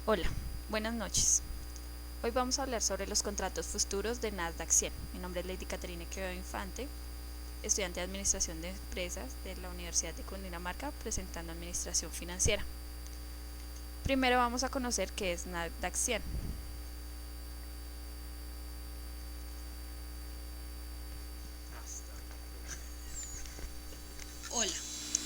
Hola, buenas noches. Hoy vamos a hablar sobre los contratos futuros de Nasdaq 100. Mi nombre es Lady Caterina Quevedo Infante, estudiante de Administración de Empresas de la Universidad de Cundinamarca, presentando Administración Financiera. Primero vamos a conocer qué es Nasdaq 100. Hola,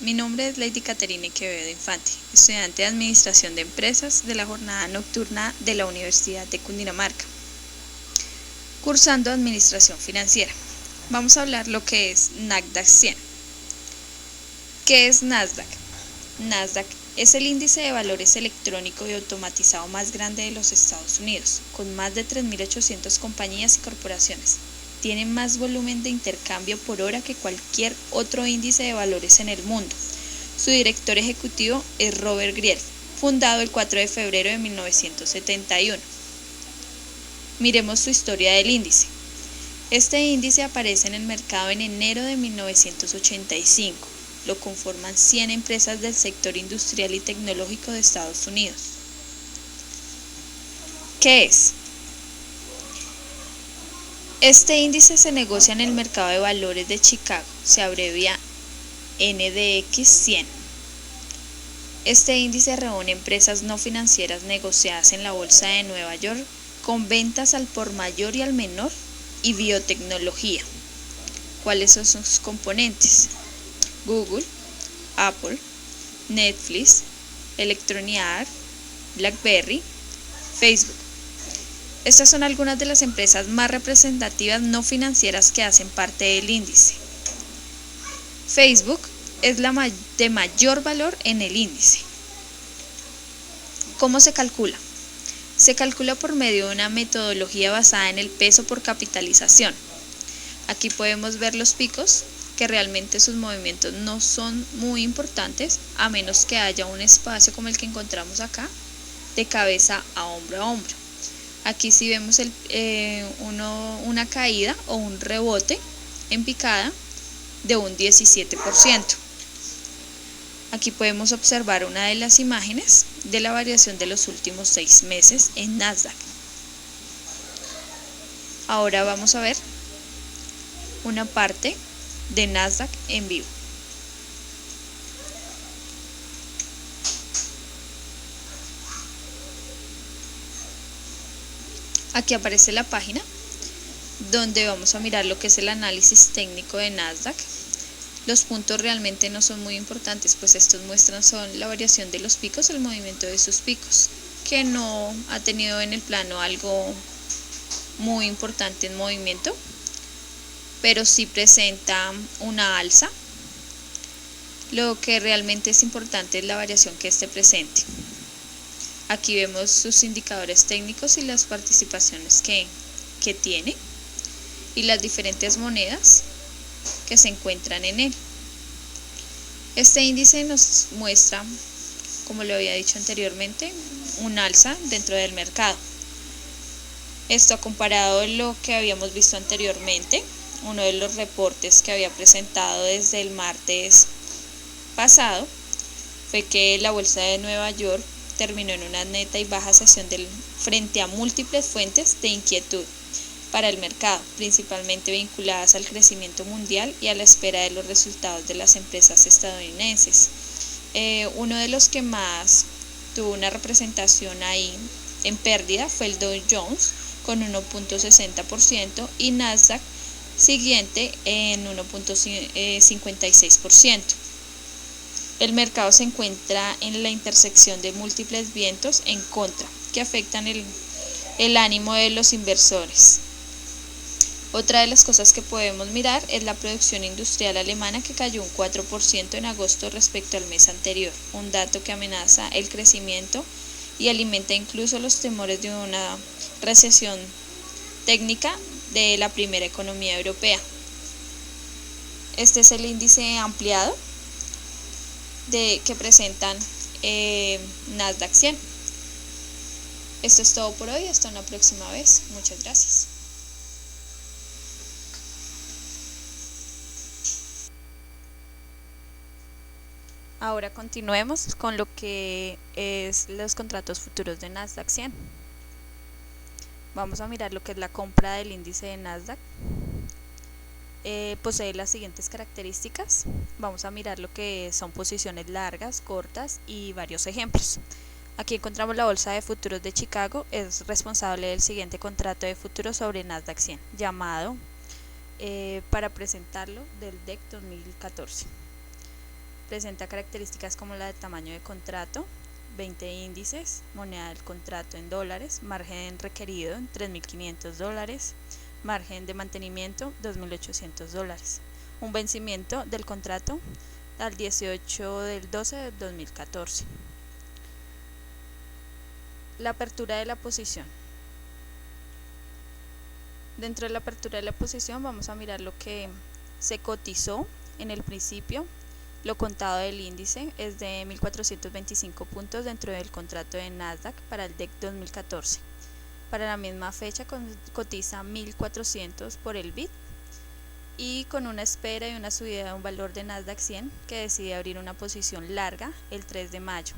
mi nombre es Lady Caterina Quevedo Infante, estudiante de Administración de Empresas de la jornada nocturna de la Universidad de Cundinamarca, cursando Administración Financiera. Vamos a hablar lo que es Nasdaq 100. ¿Qué es Nasdaq? Nasdaq es el índice de valores electrónico y automatizado más grande de los Estados Unidos, con más de 3.800 compañías y corporaciones. Tiene más volumen de intercambio por hora que cualquier otro índice de valores en el mundo. Su director ejecutivo es Robert Griel, fundado el 4 de febrero de 1971. Miremos su historia del índice. Este índice aparece en el mercado en enero de 1985. Lo conforman 100 empresas del sector industrial y tecnológico de Estados Unidos. ¿Qué es? Este índice se negocia en el mercado de valores de Chicago, se abrevia NDX 100. Este índice reúne empresas no financieras negociadas en la Bolsa de Nueva York con ventas al por mayor y al menor y biotecnología. ¿Cuáles son sus componentes? Google, Apple, Netflix, Electronic Arts, BlackBerry, Facebook. Estas son algunas de las empresas más representativas no financieras que hacen parte del índice. Facebook es la de mayor valor en el índice. ¿Cómo se calcula? Se calcula por medio de una metodología basada en el peso por capitalización. Aquí podemos ver los picos, que realmente sus movimientos no son muy importantes, a menos que haya un espacio como el que encontramos acá, de cabeza a hombro. Aquí sí vemos una caída o un rebote en picada de un 17%. Aquí podemos observar una de las imágenes de la variación de los últimos 6 meses en Nasdaq. Ahora vamos a ver una parte de Nasdaq en vivo. Aquí aparece la página donde vamos a mirar lo que es el análisis técnico de Nasdaq. Los puntos realmente no son muy importantes, pues estos muestran son la variación de los picos, el movimiento de sus picos, que no ha tenido en el plano algo muy importante en movimiento, pero sí presenta una alza. Lo que realmente es importante es la variación que esté presente. Aquí vemos sus indicadores técnicos y las participaciones que tiene y las diferentes monedas que se encuentran en él. Este índice nos muestra, como lo había dicho anteriormente, un alza dentro del mercado. Esto comparado a lo que habíamos visto anteriormente, uno de los reportes que había presentado desde el martes pasado fue que la bolsa de Nueva York terminó en una neta y baja sesión frente a múltiples fuentes de inquietud para el mercado, principalmente vinculadas al crecimiento mundial y a la espera de los resultados de las empresas estadounidenses. Uno de los que más tuvo una representación ahí en pérdida fue el Dow Jones con 1.60% y Nasdaq siguiente en 1.56%. El mercado se encuentra en la intersección de múltiples vientos en contra que afectan el ánimo de los inversores. Otra de las cosas que podemos mirar es la producción industrial alemana, que cayó un 4% en agosto respecto al mes anterior, un dato que amenaza el crecimiento y alimenta incluso los temores de una recesión técnica de la primera economía europea. Este es el índice ampliado que presentan Nasdaq 100. Esto es todo por hoy, hasta una próxima vez. Muchas gracias. Ahora continuemos con lo que es los contratos futuros de Nasdaq 100. Vamos a mirar lo que es la compra del índice de Nasdaq. Posee las siguientes características. Vamos a mirar lo que son posiciones largas, cortas y varios ejemplos. Aquí encontramos la Bolsa de Futuros de Chicago, es responsable del siguiente contrato de futuros sobre Nasdaq 100, llamado para presentarlo del DEC 2014. Presenta características como la de tamaño de contrato, 20 índices, moneda del contrato en dólares, margen requerido en $3.500, margen de mantenimiento $2.800, un vencimiento del contrato al 18 del 12 del 2014. La apertura de la posición. Dentro de la apertura de la posición vamos a mirar lo que se cotizó en el principio. Lo contado del índice es de 1.425 puntos dentro del contrato de Nasdaq para el DEC 2014. Para la misma fecha cotiza 1.400 por el bit y con una espera y una subida de un valor de Nasdaq 100 que decide abrir una posición larga el 3 de mayo.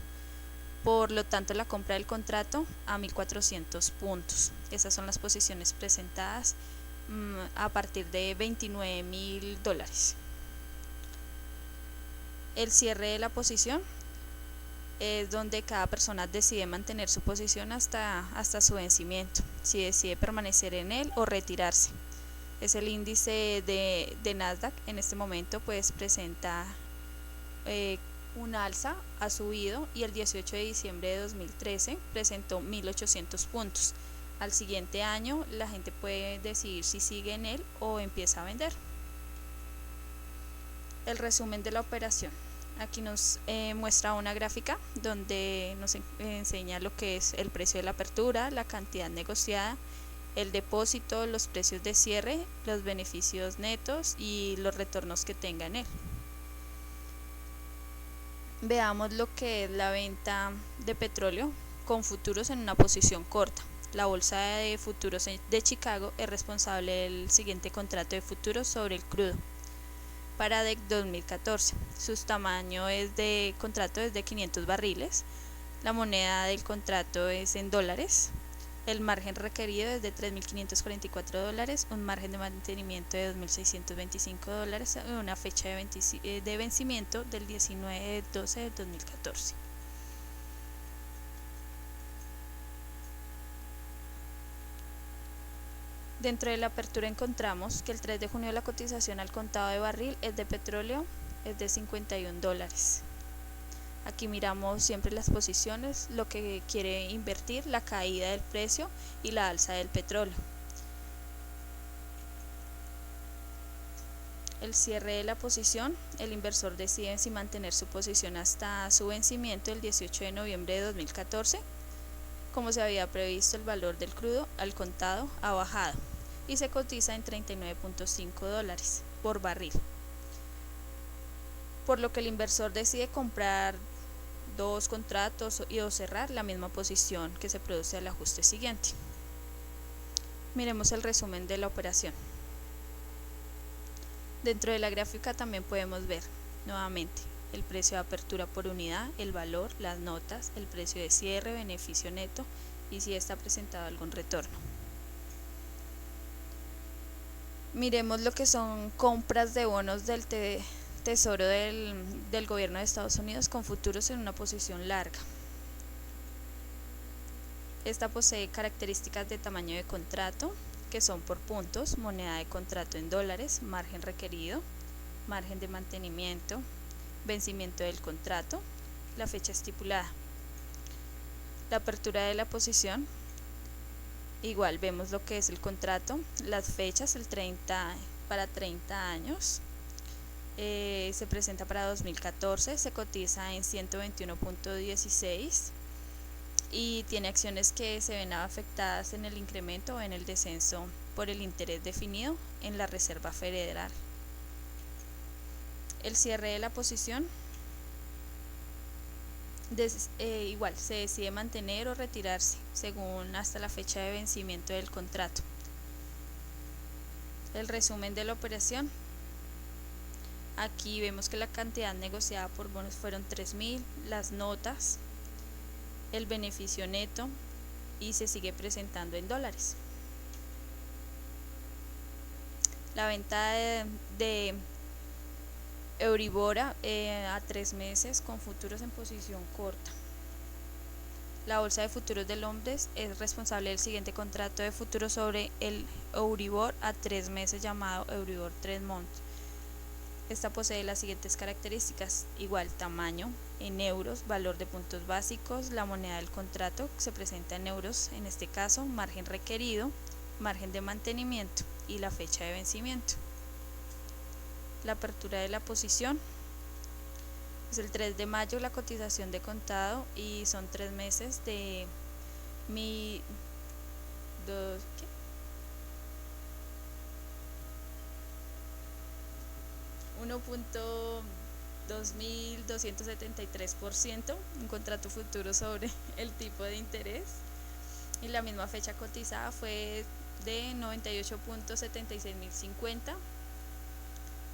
Por lo tanto, la compra del contrato a 1.400 puntos. Esas son las posiciones presentadas a partir de $29.000. El cierre de la posición es donde cada persona decide mantener su posición hasta su vencimiento, si decide permanecer en él o retirarse. Es el índice de Nasdaq. En este momento pues presenta un alza, ha subido y el 18 de diciembre de 2013 presentó 1.800 puntos. Al siguiente año la gente puede decidir si sigue en él o empieza a vender. El resumen de la operación. Aquí nos muestra una gráfica donde nos enseña lo que es el precio de la apertura, la cantidad negociada, el depósito, los precios de cierre, los beneficios netos y los retornos que tenga en él. Veamos lo que es la venta de petróleo con futuros en una posición corta. La Bolsa de Futuros de Chicago es responsable del siguiente contrato de futuros sobre el crudo para DEC 2014. Su tamaño de contrato es de 500 barriles. La moneda del contrato es en dólares. El margen requerido es de $3.544, un margen de mantenimiento de $2.625 y una fecha de vencimiento del 19 de 12 de 2014. Dentro de la apertura encontramos que el 3 de junio la cotización al contado de barril es de petróleo es de $51. Aquí miramos siempre las posiciones, lo que quiere invertir, la caída del precio y la alza del petróleo. El cierre de la posición, el inversor decide si mantener su posición hasta su vencimiento el 18 de noviembre de 2014. Como se había previsto, el valor del crudo al contado ha bajado y se cotiza en $39.5 por barril, por lo que el inversor decide comprar dos contratos o cerrar la misma posición que se produce al ajuste siguiente. Miremos el resumen de la operación. Dentro de la gráfica también podemos ver nuevamente el precio de apertura por unidad, el valor, las notas, el precio de cierre, beneficio neto y si está presentado algún retorno. Miremos lo que son compras de bonos del Tesoro del gobierno de Estados Unidos con futuros en una posición larga. Esta posee características de tamaño de contrato, que son por puntos, moneda de contrato en dólares, margen requerido, margen de mantenimiento, vencimiento del contrato, la fecha estipulada. La apertura de la posición, igual vemos lo que es el contrato, las fechas, para 30 años, se presenta para 2014, se cotiza en 121.16 y tiene acciones que se ven afectadas en el incremento o en el descenso por el interés definido en la Reserva Federal. El cierre de la posición, igual se decide mantener o retirarse según hasta la fecha de vencimiento del contrato. El resumen de la operación. Aquí vemos que la cantidad negociada por bonos fueron 3.000, las notas, el beneficio neto y se sigue presentando en dólares. La venta de Euribor a 3 meses con futuros en posición corta. La Bolsa de Futuros de Londres es responsable del siguiente contrato de futuros sobre el Euribor a 3 meses llamado Euribor 3 Months. Esta posee las siguientes características: igual tamaño en euros, valor de puntos básicos, la moneda del contrato se presenta en euros, en este caso margen requerido, margen de mantenimiento y la fecha de vencimiento. La apertura de la posición es el 3 de mayo la cotización de contado y son 3 meses de 1.2273%, un contrato futuro sobre el tipo de interés, y la misma fecha cotizada fue de 98.76.050.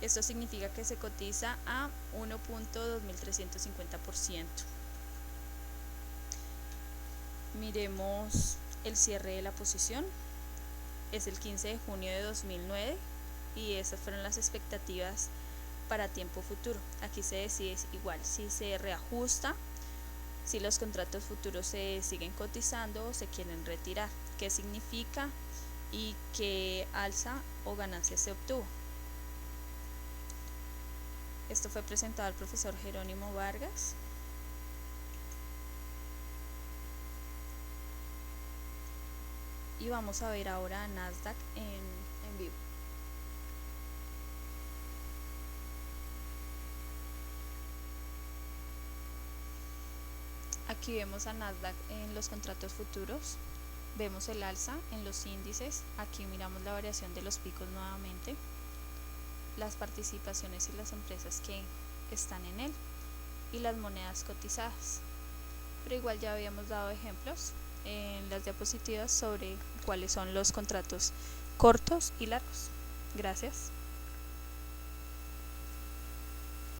Esto significa que se cotiza a 1.2350%. Miremos el cierre de la posición. Es el 15 de junio de 2009 y esas fueron las expectativas para tiempo futuro. Aquí se decide igual si se reajusta, si los contratos futuros se siguen cotizando o se quieren retirar, qué significa y qué alza o ganancia se obtuvo. Esto fue presentado al profesor Jerónimo Vargas. Y vamos a ver ahora a Nasdaq en vivo. Aquí vemos a Nasdaq en los contratos futuros. Vemos el alza en los índices. Aquí miramos la variación de los picos nuevamente, las participaciones y las empresas que están en él y las monedas cotizadas. Pero igual ya habíamos dado ejemplos en las diapositivas sobre cuáles son los contratos cortos y largos. Gracias.